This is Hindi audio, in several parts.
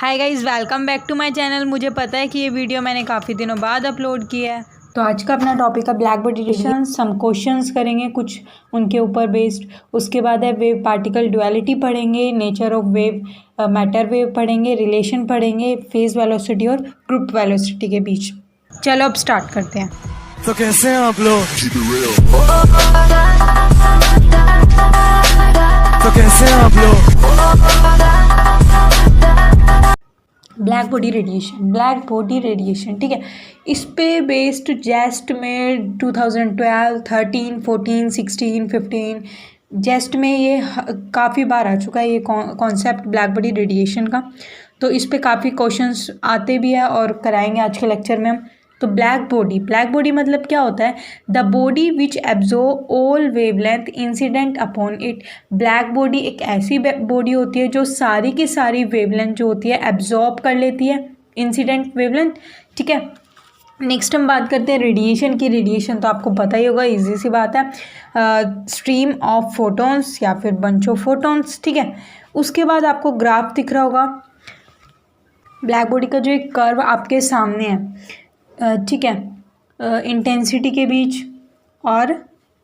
Hi guys, welcome back to my channel. मुझे पता है कि ये वीडियो मैंने काफ़ी दिनों बाद अपलोड किया है। तो आज का अपना टॉपिक है black body radiation. Some questions करेंगे कुछ उनके ऊपर बेस्ड। उसके बाद है वेव पार्टिकल ड्युअलिटी पढ़ेंगे, nature of wave, matter wave पढ़ेंगे, रिलेशन पढ़ेंगे, फेज वेलोसिटी और ग्रुप वेलोसिटी के बीच। चलो अब स्टार्ट करते हैं। तो कैसे हैं आप लोग? तो कैसे हैं आप लोग? ब्लैक बॉडी रेडिएशन ठीक है। इस पे बेस्ड जेस्ट में 2012, 13, 14, 16, 15 जेस्ट में ये काफ़ी बार आ चुका है ये कॉन्सेप्ट ब्लैक बॉडी रेडिएशन का। तो इस पे काफ़ी क्वेश्चंस आते भी है और कराएंगे आज के लेक्चर में हम। तो ब्लैक बॉडी मतलब क्या होता है? The body which absorb all wavelength incident upon it. Black body एक ऐसी बॉडी होती है जो सारी की सारी वेवलेंथ जो होती है एब्जॉर्ब कर लेती है, इंसिडेंट वेवलेंथ। ठीक है, नेक्स्ट हम बात करते हैं रेडिएशन की। रेडिएशन तो आपको पता ही होगा, इजी सी बात है, स्ट्रीम ऑफ फोटॉन्स या फिर बंच ऑफ फोटॉन्स। ठीक है, उसके बाद आपको ग्राफ दिख रहा होगा ब्लैक बॉडी का, जो एक कर्व आपके सामने है। ठीक है, इंटेंसिटी के बीच और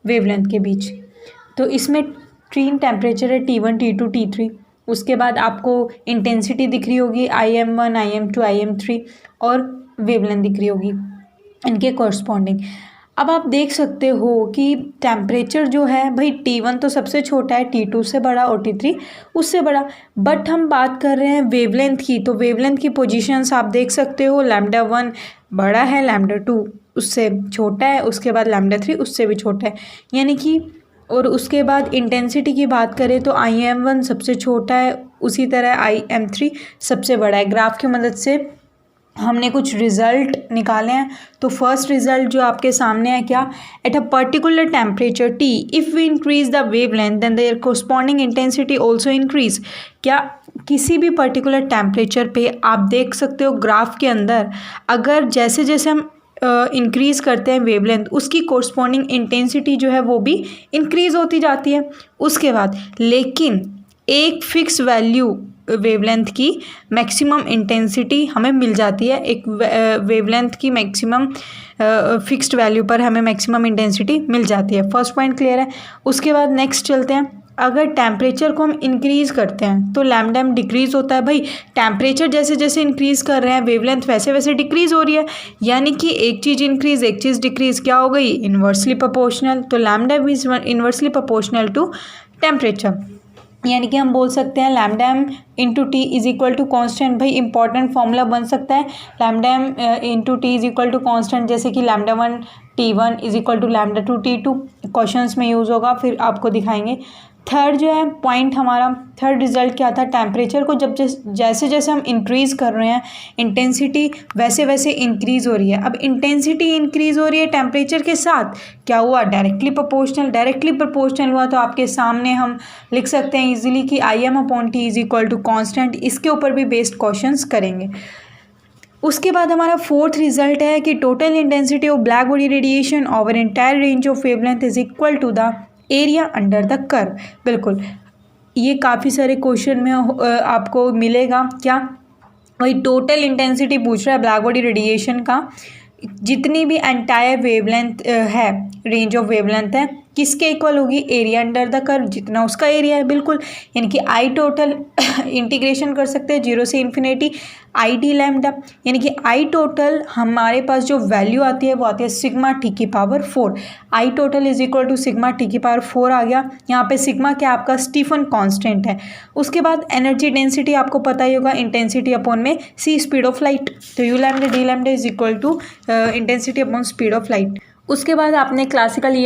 वेवलेंथ के बीच। तो इसमें तीन टेम्परेचर है, T1, T2, T3। उसके बाद आपको इंटेंसिटी दिख रही होगी IM1, IM2, IM3 और वेवलेंथ दिख रही होगी इनके कॉरस्पॉन्डिंग। अब आप देख सकते हो कि टेम्परेचर जो है भाई, T1 तो सबसे छोटा है, T2 से बड़ा और T3 उससे बड़ा। बट हम बात कर रहे हैं वेवलेंथ की, तो वेवलेंथ की पोजीशंस आप देख सकते हो। λ1 बड़ा है, λ2 उससे छोटा है, उसके बाद λ3 उससे भी छोटा है, यानी कि। और उसके बाद इंटेंसिटी की बात करें तो IM1 सबसे छोटा है, उसी तरह IM3 सबसे बड़ा है। ग्राफ की मदद से हमने कुछ रिजल्ट निकाले हैं। तो फर्स्ट रिजल्ट जो आपके सामने है, क्या? At a particular temperature T if we increase the wavelength then their corresponding intensity also increase. क्या किसी भी पर्टिकुलर टेम्परेचर पे आप देख सकते हो ग्राफ के अंदर, अगर जैसे जैसे हम इंक्रीज़ करते हैं वेवलेंथ, उसकी कोरस्पॉन्डिंग इंटेंसिटी जो है वो भी इंक्रीज़ होती जाती है। उसके बाद लेकिन एक फिक्स वैल्यू वेवलेंथ की मैक्सिमम इंटेंसिटी हमें मिल जाती है। एक वेवलेंथ की मैक्सिमम फिक्स्ड वैल्यू पर हमें मैक्सिमम इंटेंसिटी मिल जाती है। फर्स्ट पॉइंट क्लियर है। उसके बाद नेक्स्ट चलते हैं। अगर टेम्परेचर को हम इंक्रीज़ करते हैं तो लैम्डा डिक्रीज़ होता है। भाई टेम्परेचर जैसे जैसे इंक्रीज़ कर रहे हैं वेवलेंथ वैसे वैसे डिक्रीज़ हो रही है, यानी कि एक चीज़ इंक्रीज़ एक चीज़ डिक्रीज़ क्या हो गई? Inversely proportional. तो lambda is inversely proportional to temperature, यानी कि हम बोल सकते हैं λm into T is equal to constant. भाई इंपॉर्टेंट फॉर्मूला बन सकता है λm into T is equal to constant, जैसे कि λ1 T1 is equal to λ2 T2 questions में यूज़ होगा, फिर आपको दिखाएंगे। थर्ड जो है पॉइंट हमारा, थर्ड रिजल्ट क्या था? टेम्परेचर को जब जैसे जैसे हम इंक्रीज़ कर रहे हैं इंटेंसिटी वैसे वैसे इंक्रीज़ हो रही है। अब इंटेंसिटी इंक्रीज़ हो रही है टेम्परेचर के साथ, क्या हुआ? डायरेक्टली प्रोपोर्शनल हुआ। तो आपके सामने हम लिख सकते हैं इजीली कि IM/T is equal to constant. इसके ऊपर भी बेस्ड क्वेश्चंस करेंगे। उसके बाद हमारा फोर्थ रिजल्ट है कि total intensity of black body radiation over entire range of wavelength is equal to the area under the curve. बिल्कुल, ये काफ़ी सारे क्वेश्चन में आपको मिलेगा। क्या? वही टोटल इंटेंसिटी पूछ रहा है ब्लैक बॉडी रेडिएशन का, जितनी भी एंटायर वेवलेंथ है, रेंज ऑफ वेवलेंथ है, किसके इक्वल होगी? एरिया अंडर द कर्व, जितना उसका एरिया है। बिल्कुल, यानी कि आई टोटल इंटीग्रेशन कर सकते हैं 0 से इन्फिनिटी ID लैम्डा, यानी कि आई टोटल हमारे पास जो वैल्यू आती है वो आती है सिग्मा T की power 4। I total is equal to sigma T की पावर 4 आ गया। यहाँ पे सिग्मा क्या आपका स्टीफन कांस्टेंट है। उसके बाद एनर्जी डेंसिटी आपको पता ही होगा, इंटेंसिटी अपॉन में C स्पीड ऑफ लाइट। तो U lambda D lambda is equal to intensity upon speed of light. उसके बाद आपने क्लासिकल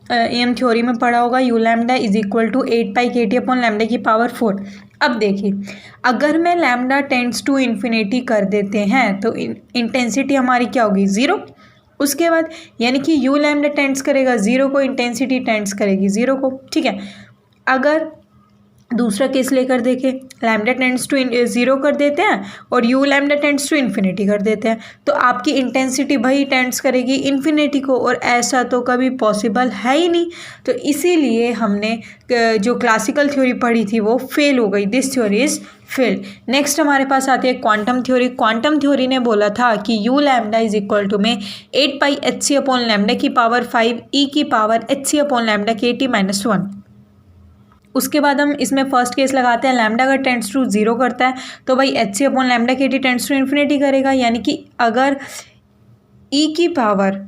EM थ्योरी में पढ़ा होगा U lambda is equal to 8π/kT upon lambda की पावर 4। अब देखिए, अगर मैं लैम्डा टेंड्स टू इन्फिनिटी कर देते हैं तो इंटेंसिटी हमारी क्या होगी? 0। उसके बाद यानी कि U लैम्डा टेंड्स करेगा 0 को, इंटेंसिटी टेंड्स करेगी 0 को। ठीक है, अगर दूसरा केस लेकर देखें, लैम्डा टेंड्स टू 0 कर देते हैं और U lambda tends to infinity कर देते हैं, तो आपकी इंटेंसिटी भाई टेंड्स करेगी इन्फिनिटी को, और ऐसा तो कभी पॉसिबल है ही नहीं। तो इसीलिए हमने जो क्लासिकल थ्योरी पढ़ी थी वो फेल हो गई, this theory is failed. Next हमारे पास आती है क्वांटम थ्योरी। क्वांटम थ्योरी ने बोला था कि you lambda is equal to में 8πhc अपॉन लैम्डा की पावर 5 e की power hc upon lambda KT-1। उसके बाद हम इसमें फर्स्ट केस लगाते हैं, लैम्डा अगर टेंड्स टू 0 करता है तो भाई hc upon lambda KT tends to infinity करेगा, यानी कि अगर e की power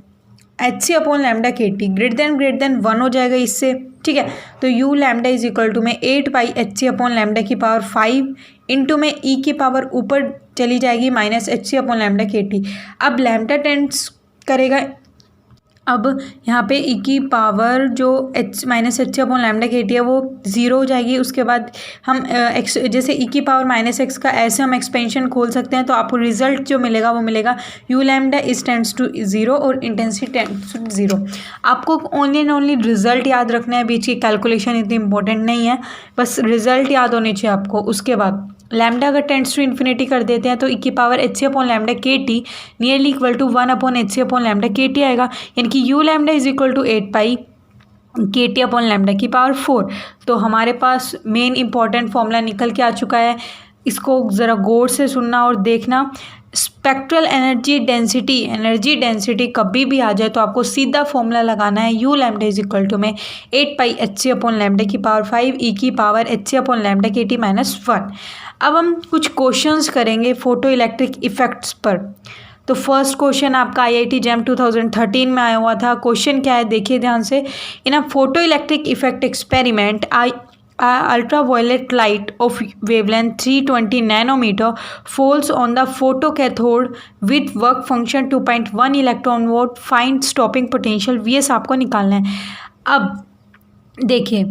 hc upon lambda KT greater than 1 हो जाएगा इससे, ठीक है। तो U lambda is equal to में 8πhc अपॉन लैम्डा की पावर 5 इंटू में e की पावर ऊपर चली जाएगी minus hc upon lambda KT। अब लैम्डा टेंड्स करेगा, अब यहाँ पे e की पावर जो minus H upon lambda KT है वो 0 हो जाएगी। उसके बाद हम एक्स जैसे e की पावर माइनस एक्स का ऐसे हम एक्सपेंशन खोल सकते हैं, तो आपको रिजल्ट जो मिलेगा वो मिलेगा U lambda is tends to 0 और इंटेंसिटी टेंड्स टू 0। आपको ओनली एंड ओनली रिजल्ट याद रखना है, बीच की कैलकुलेशन इतनी इंपॉर्टेंट नहीं है, बस रिजल्ट याद होने चाहिए आपको। उसके बाद लैम्डा अगर टेंड्स टू इन्फिनिटी कर देते हैं तो e की power hc upon lambda KT nearly equal to 1 upon hc upon lambda KT आएगा, यानी कि you lambda is equal to 8π KT upon lambda की पावर 4। तो हमारे पास मेन इंपॉर्टेंट फॉर्मूला निकल के आ चुका है, इसको ज़रा गौर से सुनना और देखना। स्पेक्ट्रल एनर्जी डेंसिटी कभी भी आ जाए तो आपको सीधा फॉर्मूला लगाना है, U lambda is equal to में 8πhc अपॉन लैम्डा की पावर 5 e की power hc upon lambda KT-1। अब हम कुछ क्वेश्चंस करेंगे फोटो इलेक्ट्रिक इफेक्ट्स पर। तो फर्स्ट क्वेश्चन आपका IIT JAM 2013 में आया हुआ था। क्वेश्चन क्या है देखिए ध्यान से, in a photoelectric effect experiment ultraviolet light of wavelength 320 nanometer falls on the photocathode with work function 2.1 electron volt, find stopping potential Vs आपको निकालना है। अब देखिए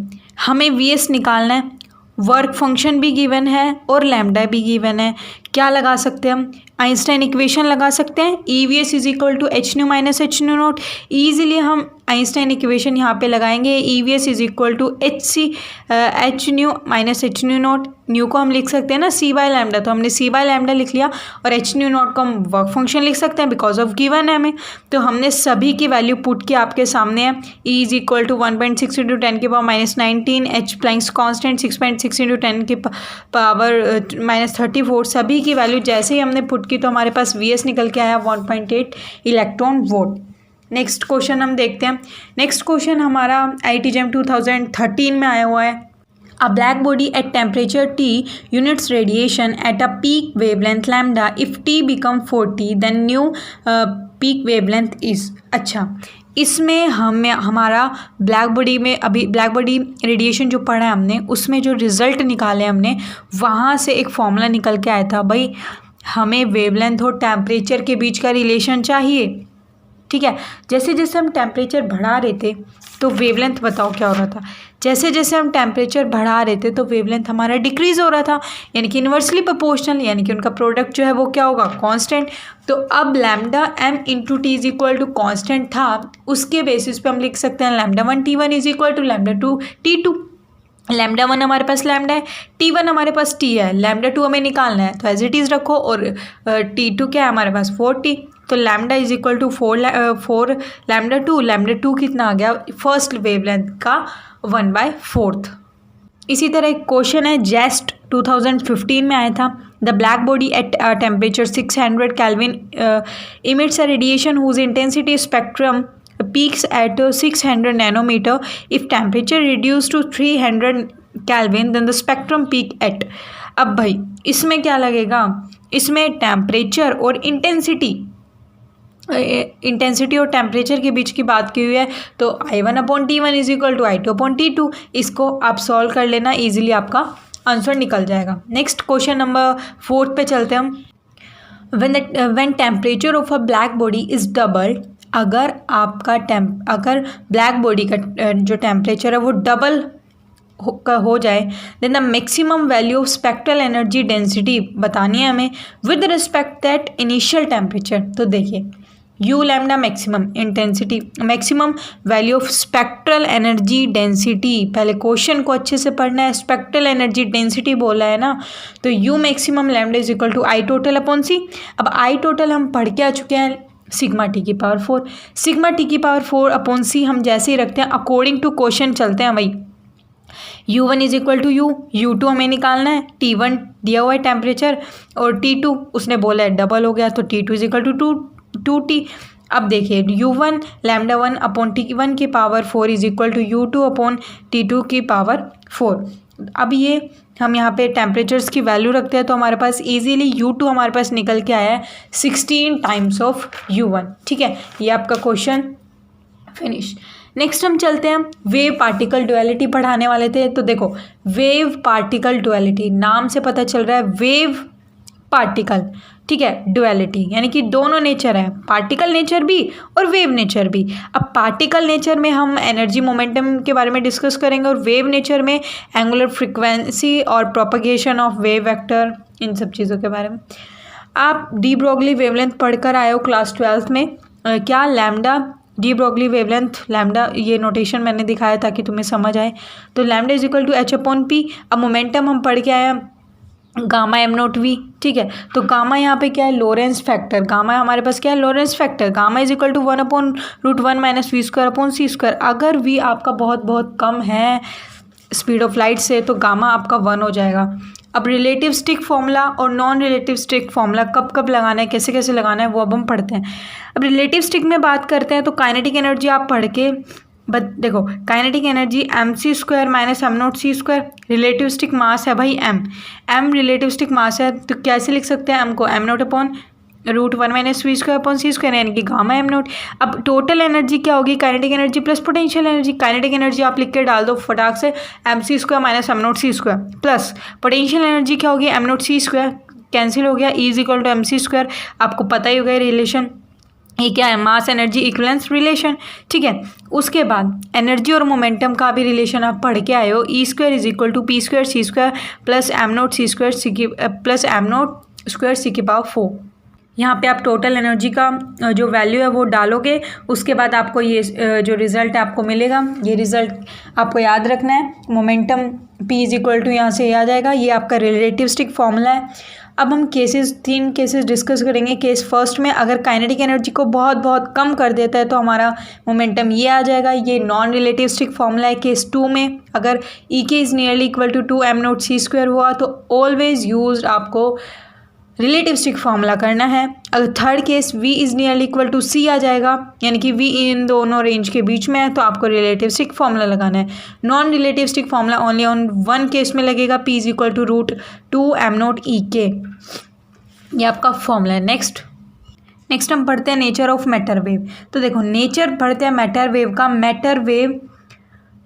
हमें Vs निकालना है, वर्क फंक्शन भी गिवन है और लैम्डा भी गिवन है। क्या लगा सकते हैं हम, आइंस्टाइन इक्वेशन लगा सकते हैं, EVS is equal to h nu minus h nu nought. Easily हम आइंस्टाइन इक्वेशन यहाँ पे लगाएंगे, EVS is equal to h nu minus h nu nought. Nu को हम लिख सकते हैं ना C बाय लैम्डा, तो हमने C बाय लैम्डा लिख लिया, और एच न्यू नॉट को हम वर्क फंक्शन लिख सकते हैं बिकॉज ऑफ गिवन है हमें। तो हमने सभी की वैल्यू पुट की आपके सामने है, E is equal to 1.6 into 10 की power minus 19, h Planck's constant 6.6 into 10 की पावर माइनस 34, सभी की वैल्यू जैसे ही हमने पुट की तो हमारे पास Vs निकल के आया 1.8 इलेक्ट्रॉन वोल्ट। नेक्स्ट क्वेश्चन हम देखते हैं। नेक्स्ट क्वेश्चन हमारा IIT JAM 2013 में आया हुआ है। A black body at temperature T units radiation at a peak wavelength lambda. If T become 40 then new peak wavelength is। अच्छा, इसमें हमारा ब्लैक बॉडी में अभी ब्लैक बॉडी रेडिएशन जो पढ़ा है हमने, उसमें जो रिज़ल्ट निकाले हमने वहाँ से एक फॉर्मूला निकल के आया था, भाई हमें वेवलेंथ और टेम्परेचर के बीच का रिलेशन चाहिए, ठीक है। जैसे जैसे हम टेम्परेचर बढ़ा रहे थे तो वेवलेंथ बताओ क्या हो रहा था, जैसे जैसे हम टेम्परेचर बढ़ा रहे थे तो वेवलेंथ हमारा डिक्रीज़ हो रहा था, यानी कि इन्वर्सली प्रोपोर्शनल, यानी कि उनका प्रोडक्ट जो है वो क्या होगा, कांस्टेंट। तो अब lambda m into T is equal to constant था, उसके बेसिस पे हम लिख सकते हैं lambda 1 T1 is equal to lambda 2 T2। Lambda 1 हमारे पास लैम्डा है, T1 हमारे पास T है, लैम्डा 2 हमें निकालना है तो एज इट इज़ रखो, और T2 क्या है हमारे पास 4T। तो lambda is equal to 4 lambda 2 कितना आ गया, फर्स्ट वेवलेंथ का 1/4। इसी तरह एक क्वेश्चन है जेस्ट 2015 में आया था। The black body at temperature 600 Kelvin emits a radiation whose intensity spectrum peaks at 600 nanometer. If temperature reduced to 300 Kelvin then the spectrum peak at। अब भाई इसमें क्या लगेगा, इसमें टेम्परेचर और इंटेंसिटी और टेम्परेचर के बीच की बात की हुई है, तो I1/T1 is equal to I2/T2। इसको आप सॉल्व कर लेना, इजीली आपका आंसर निकल जाएगा। नेक्स्ट क्वेश्चन नंबर 4 पे चलते हैं हम। When temperature of a black body is double, अगर ब्लैक बॉडी का जो टेम्परेचर है वो डबल हो जाए, then the maximum value of spectral energy density बतानी है हमें with respect that initial temperature. तो देखिए u lambda maximum intensity, maximum value of spectral energy density. पहले क्वेश्चन को अच्छे से पढ़ना है, स्पेक्ट्रल एनर्जी डेंसिटी बोला है ना, तो u maximum lambda is equal to I total upon C. अब आई टोटल हम पढ़ के आ चुके हैं, सिग्मा टी की पावर 4, सिग्मा टी की पावर 4 अपॉन सी हम जैसे ही रखते हैं अकॉर्डिंग टू क्वेश्चन चलते हैं भाई। U1 is equal to U2 हमें निकालना है, T1 दिया हुआ है टेम्परेचर और T2 उसने बोला है डबल हो गया तो T2 is equal to 2T। अब देखिए U1 लैम्डा 1 अपॉन T1 की power 4 is equal to U2 upon T2 की पावर 4। अब ये हम यहाँ पे टेम्परेचर्स की वैल्यू रखते हैं तो हमारे पास इजीली U2 हमारे पास निकल के आया है 16 टाइम्स ऑफ U1। ठीक है, ये आपका क्वेश्चन फिनिश। नेक्स्ट हम चलते हैं, वेव पार्टिकल डुअलिटी पढ़ाने वाले थे। तो देखो वेव पार्टिकल डुअलिटी, नाम से पता चल रहा है वेव पार्टिकल, ठीक है, डुअलिटी यानी कि दोनों नेचर है, पार्टिकल नेचर भी और वेव नेचर भी। अब पार्टिकल नेचर में हम एनर्जी मोमेंटम के बारे में डिस्कस करेंगे और वेव नेचर में एंगुलर फ्रिक्वेंसी और प्रोपगेशन ऑफ वेव वेक्टर, इन सब चीज़ों के बारे में। आप डी ब्रोगली वेवलेंथ पढ़कर आए हो क्लास 12th में, क्या lambda de Broglie wavelength lambda, ये नोटेशन मैंने दिखाया ताकि तुम्हें समझ आए। तो lambda is equal to h upon p. अब मोमेंटम हम पढ़ के आए हैं गामा एम नोट वी, ठीक है, तो गामा यहाँ पे क्या है, लोरेंस फैक्टर, गामा हमारे पास क्या है, Lorentz factor, gamma is equal to 1/√1 minus v square upon c square. अगर वी आपका बहुत बहुत कम है स्पीड ऑफ लाइट से तो गामा आपका 1 हो जाएगा। अब रिलेटिव स्टिक फॉर्मूला और नॉन रिलेटिव स्टिक फॉर्मूला कब कब लगाना है, कैसे कैसे लगाना है, वो अब हम पढ़ते हैं। अब रिलेटिव स्टिक में बात करते हैं तो काइनेटिक एनर्जी आप पढ़ के देखो, kinetic energy mc² minus m0c²। Relativistic mass है भाई m रिलेटिव स्टिक मास है, तो कैसे लिख सकते हैं m को m0/√1 minus v square upon c square यानी कि गामा m0। अब टोटल एनर्जी क्या होगी, kinetic energy plus potential energy. Kinetic energy आप लिख के डाल दो फटाक से, mc² minus m0c² plus potential energy क्या होगी, m0c² कैंसिल हो गया, E is equal to mc²। आपको पता ही होगा रिलेशन, ये क्या है, मास एनर्जी इक्विवेलेंस रिलेशन, ठीक है। उसके बाद एनर्जी और मोमेंटम का भी रिलेशन आप पढ़ के आए हो, E² is equal to p²c² plus m0c² plus m0² c की पावर 4। यहाँ पे आप टोटल एनर्जी का जो वैल्यू है वो डालोगे, उसके बाद आपको ये जो रिज़ल्ट है आपको मिलेगा। ये रिज़ल्ट आपको याद रखना है, momentum P is equal to यहाँ से आ जाएगा, ये आपका रिलेटिव स्टिक फॉर्मूला है। अब हम केसेस 3 केसेस डिस्कस करेंगे। केस फर्स्ट में अगर काइनेटिक एनर्जी को बहुत बहुत कम कर देता है तो हमारा मोमेंटम ये आ जाएगा, ये नॉन रिलेटिव स्टिक फॉर्मूला है। केस 2 में अगर E के is nearly equal to 2 m0c² हुआ तो ऑलवेज यूज आपको रिलेटिव स्टिक फॉर्मूला करना है। अगर third case V is nearly equal to C आ जाएगा यानी कि V इन दोनों रेंज के बीच में है तो आपको रिलेटिव स्टिक फॉर्मूला लगाना है। Non relative stick formula only on one case में लगेगा, P is equal to √2 m0 ये आपका फॉर्मूला है। नेक्स्ट हम पढ़ते हैं नेचर ऑफ मैटर वेव। तो देखो नेचर पढ़ते हैं मैटर वेव का। मैटर वेव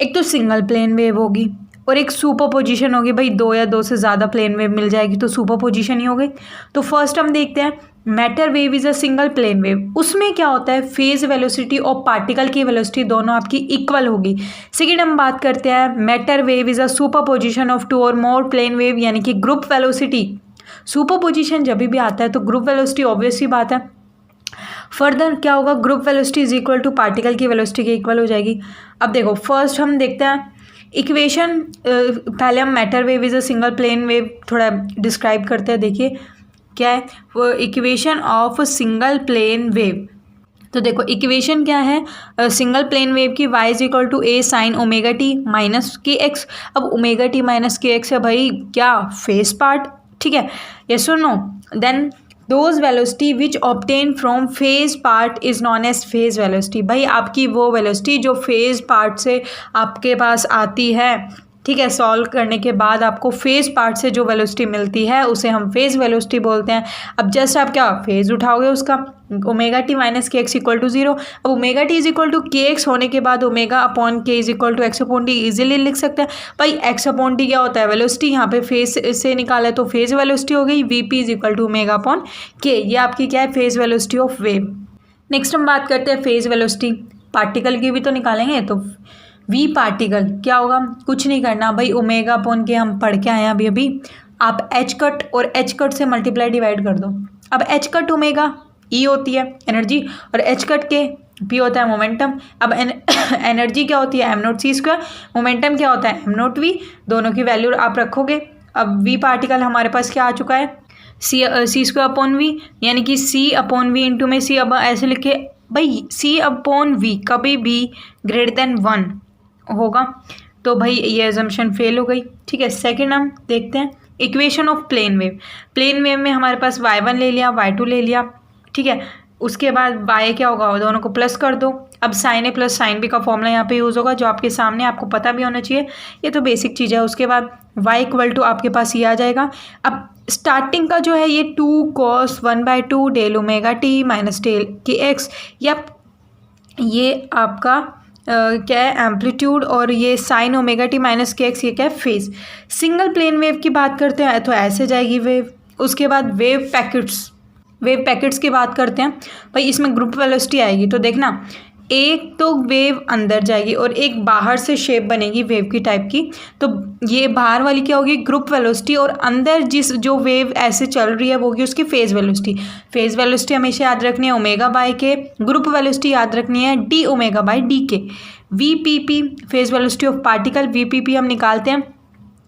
एक तो सिंगल प्लेन वेव होगी और एक सुपर पोजिशन होगी, भाई 2 या 2 से ज़्यादा प्लेन वेव मिल जाएगी तो सुपर पोजिशन ही हो गई। तो फर्स्ट हम देखते हैं matter wave is a single plane wave. उसमें क्या होता है, फेज वेलोसिटी और पार्टिकल की वेलोसिटी दोनों आपकी इक्वल होगी। सेकेंड हम बात करते हैं matter wave is a superposition of 2 और मोर प्लेन वेव यानी कि ग्रुप वेलोसिटी। सुपर पोजिशन जब भी आता है तो ग्रुप वेलोसिटी ऑब्वियस सी बात है। फर्दर क्या होगा, group velocity is equal to particle की वेलोसिटी के इक्वल हो जाएगी। अब देखो फर्स्ट हम देखते हैं इक्वेशन, पहले हम matter wave is a single plane wave थोड़ा डिस्क्राइब करते हैं। देखिए क्या है वो equation of single plane wave. तो देखो इक्वेशन क्या है सिंगल प्लेन वेव की, y is equal to a sine omega t minus k x. अब omega t minus k x है भाई क्या, फेस पार्ट, ठीक है, यस और no. Then those velocity which obtain from phase part is known as phase velocity. भाई आपकी वो वेलोसिटी जो फेज पार्ट से आपके पास आती है, ठीक है, सॉल्व करने के बाद आपको फेज पार्ट से जो वेलोसिटी मिलती है उसे हम फेज वेलोसिटी बोलते हैं। अब जस्ट आप क्या फेज उठाओगे उसका, omega t minus k x equal to 0। अब omega t is equal to k x होने के बाद omega upon k is equal to x upon t easily लिख सकते हैं। भाई एक्स अपॉन टी क्या होता है, वेलोसिटी, यहाँ पे फेज से निकाला है तो फेज वेलोसिटी हो गई, v p is equal to omega upon k. ये आपकी क्या है, phase velocity of wave. Next हम बात करते हैं फेज वेलोसिटी पार्टिकल की भी तो निकालेंगे। तो वी पार्टिकल क्या होगा, कुछ नहीं करना भाई, ओमेगा अपॉन के हम पढ़ के आए हैं अभी। आप एच कट और एच कट से मल्टीप्लाई डिवाइड कर दो। अब एच कट ओमेगा ई होती है एनर्जी, और एच कट के पी होता है मोमेंटम। अब एनर्जी क्या होती है, एम नोट सी स्क्वायर, मोमेंटम क्या होता है, एम नोट वी। दोनों की वैल्यू आप रखोगे। अब वी पार्टिकल हमारे पास क्या आ चुका है, सी स्क्वायर अपॉन वी, यानी कि सी अपॉन वी इंटू में सी। अब ऐसे लिखे भाई, सी अपॉन वी कभी भी ग्रेटर देन 1 होगा, तो भाई ये एजम्पशन फेल हो गई। ठीक है, सेकंड हम देखते हैं equation of plane wave. Plane wave में हमारे पास y1 ले लिया, y2 ले लिया। ठीक है, उसके बाद y क्या होगा, दोनों को प्लस कर दो। अब साइन ए प्लस साइन बी का फॉर्मूला यहाँ पे यूज़ होगा, जो आपके सामने आपको पता भी होना चाहिए, ये तो बेसिक चीज़ है। उसके बाद y इक्वल टू आपके पास ये आ जाएगा। अब स्टार्टिंग का जो है ये 2 cos 1/2 del omega t minus del k x, या ये आपका क्या है एम्पलीट्यूड, और ये sine omega t minus k x, ये क्या है फेज। सिंगल प्लेन वेव की बात करते हैं तो ऐसे जाएगी वेव। उसके बाद वेव पैकेट्स की बात करते हैं भाई, इसमें ग्रुप वेलोसिटी आएगी। तो देखना, एक तो वेव अंदर जाएगी और एक बाहर से शेप बनेगी वेव की टाइप की। तो ये बाहर वाली क्या होगी, ग्रुप वेलोसिटी, और अंदर जो वेव ऐसे चल रही है वो होगी उसकी फेज वेलोसिटी। फेज वेलोसिटी हमेशा याद रखनी है omega by k, group velocity याद रखनी है d omega by d k. V p p phase velocity of particle, v p p हम निकालते हैं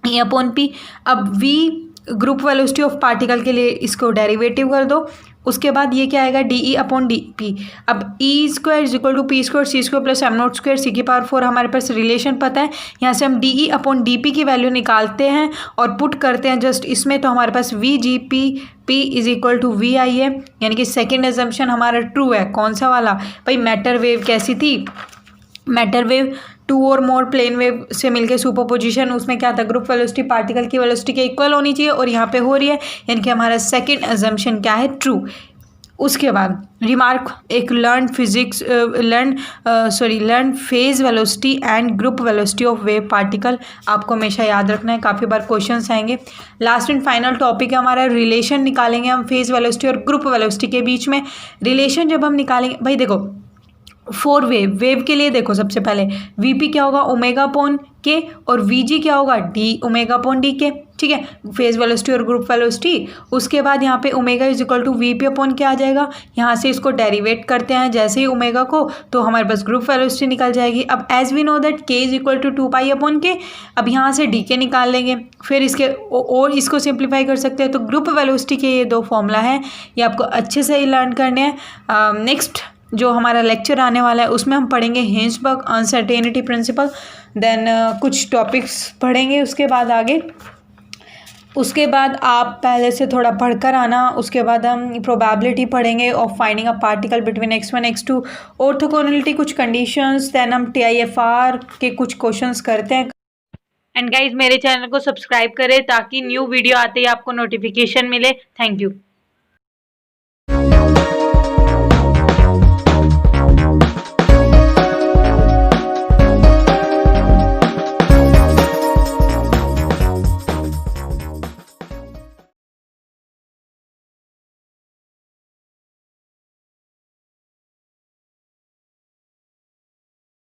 ए अपॉन पी। अब v group velocity of particle के लिए इसको डेरिवेटिव कर दो। उसके बाद ये क्या आएगा, D E upon D P. अब E square is equal to P square C square plus M naught square C की पावर 4, हमारे पास रिलेशन पता है। यहाँ से हम D E upon D P की वैल्यू निकालते हैं और पुट करते हैं जस्ट इसमें, तो हमारे पास V G P P is equal to V I है, यानी कि सेकेंड एजम्पशन हमारा ट्रू है। कौन सा वाला भाई, मैटर वेव कैसी थी, मैटर वेव 2 और मोर प्लेन वेव से मिलके सुपरपोजिशन, उसमें क्या था, ग्रुप वेलोसिटी पार्टिकल की वेलोसिटी के इक्वल होनी चाहिए, और यहाँ पे हो रही है, यानी कि हमारा सेकंड अजम्पशन क्या है, ट्रू। उसके बाद रिमार्क, एक learn phase velocity and group velocity of wave particle आपको हमेशा याद रखना है, काफ़ी बार क्वेश्चंस आएंगे। लास्ट एंड फाइनल टॉपिक है हमारा रिलेशन निकालेंगे हम फेज वेलोसिटी और ग्रुप वेलोसिटी के बीच में। रिलेशन जब हम निकालेंगे भाई, देखो फोर वेव के लिए देखो, सबसे पहले वी पी क्या होगा, ओमेगा अपॉन के, और वी जी क्या होगा, D omega upon D k. ठीक है, फेज वेलोसिटी और ग्रुप वेलोसिटी। उसके बाद यहाँ पे omega is equal to v p upon क्या आ जाएगा, यहाँ से इसको डेरिवेट करते हैं जैसे ही ओमेगा को, तो हमारे पास ग्रुप वेलोसिटी निकल जाएगी। अब as we know that k is equal to 2 pi upon k, अब यहाँ से डी के निकाल लेंगे, फिर इसके और इसको सिंप्लीफाई कर सकते हैं। तो ग्रुप वेलोसिटी के ये 2 फॉर्मूला हैं, ये आपको अच्छे से लर्न करने हैं। नेक्स्ट जो हमारा लेक्चर आने वाला है उसमें हम पढ़ेंगे हिंसबर्ग अनसर्टेनिटी प्रिंसिपल, देन कुछ टॉपिक्स पढ़ेंगे उसके बाद आगे। उसके बाद आप पहले से थोड़ा पढ़कर आना। उसके बाद हम प्रोबेबिलिटी पढ़ेंगे of finding a particle between x1 x2, orthogonality कुछ कंडीशंस, देन हम TIFR के कुछ क्वेश्चंस करते हैं। एंड गाइज मेरे चैनल को सब्सक्राइब करें ताकि न्यू वीडियो आते ही आपको नोटिफिकेशन मिले। Thank you.